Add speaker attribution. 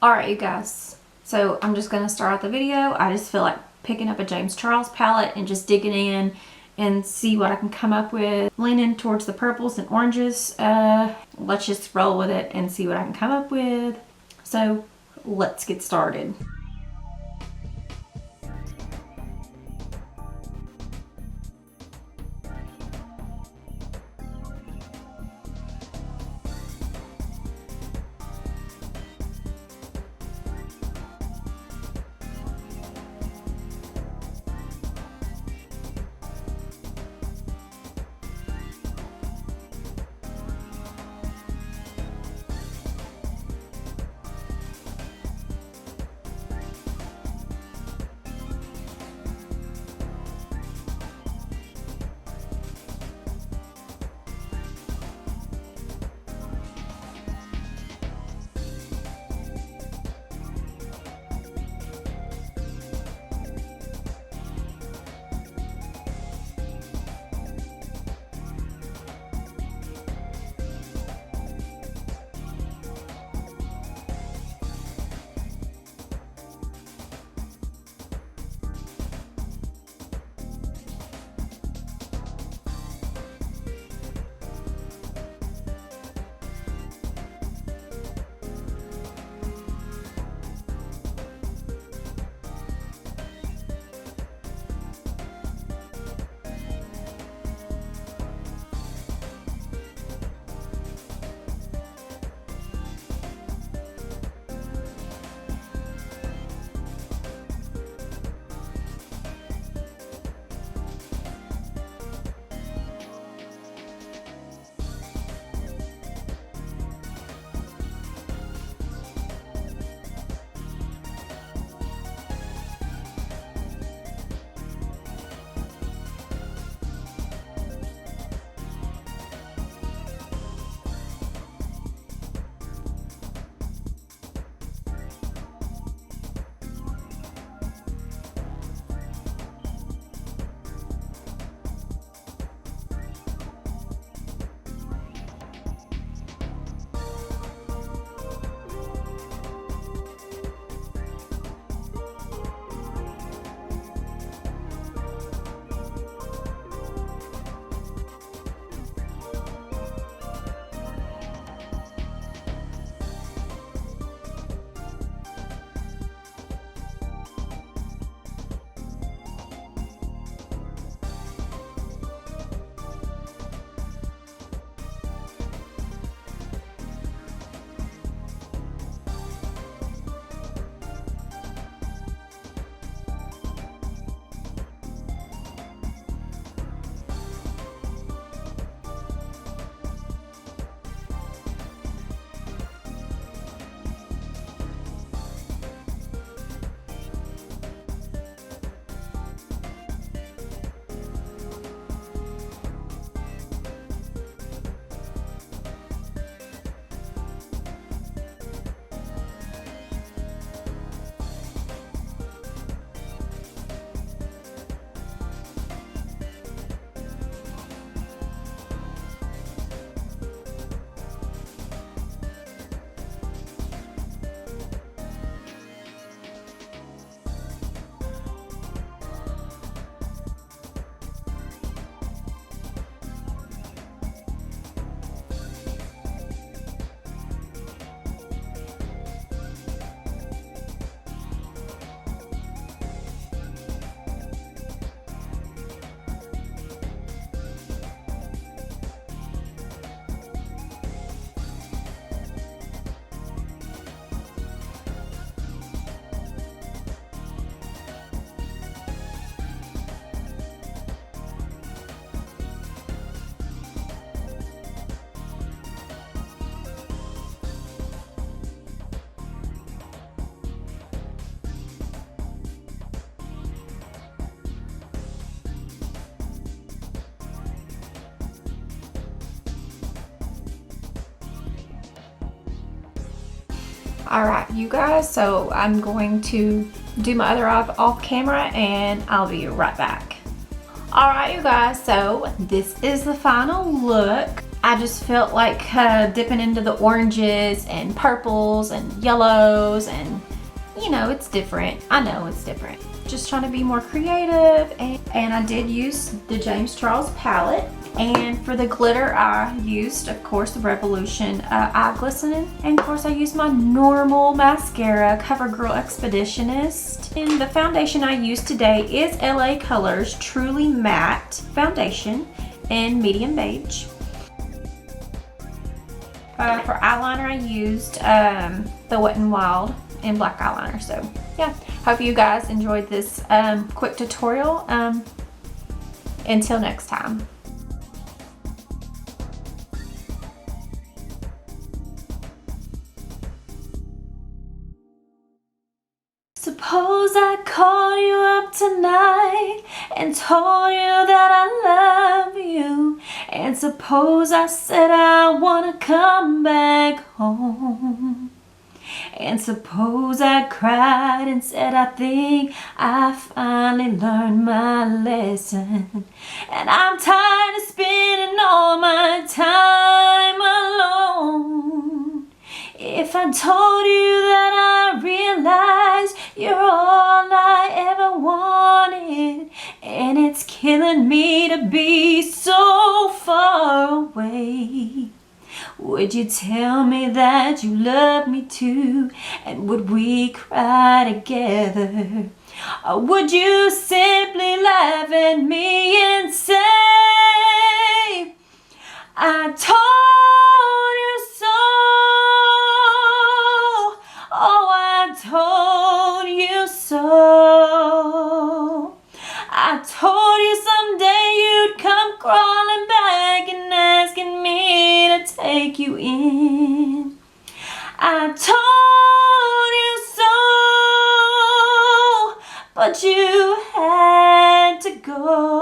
Speaker 1: Alright, you guys, so I'm just going to start out the video. I just feel like picking up a James Charles palette and just digging in and see what I can come up with. Leaning towards the purples and oranges. Let's just roll with it and see what I can come up with. So let's get started. Alright, you guys, so I'm going to do my other eye off camera and I'll be right back. Alright, you guys, so this is the final look. I just felt like dipping into the oranges and purples and yellows, and you know, it's different. I know it's different. Just trying to be more creative, and I did use the James Charles palette. And for the glitter, I used, of course, the Revolution Eye Glistening. And of course, I used my normal mascara, CoverGirl Expeditionist. And the foundation I used today is LA Colors Truly Matte Foundation in medium beige. For eyeliner, I used the Wet n Wild in black eyeliner. So yeah, hope you guys enjoyed this quick tutorial. Until next time. Suppose I called you up tonight and told you that I love you. And suppose I said I wanna come back home. And suppose I cried and said I think I finally learned my lesson. And I'm tired of spending all my time alone. If I told you that I realized you're all I ever wanted, and it's killing me to be so far away, would you tell me that you love me too, and would we cry together? Or would you simply laugh at me and say, I told you so? Oh, I told you so. I told you someday you'd come crawling back and asking me to take you in. I told you so, but you had to go.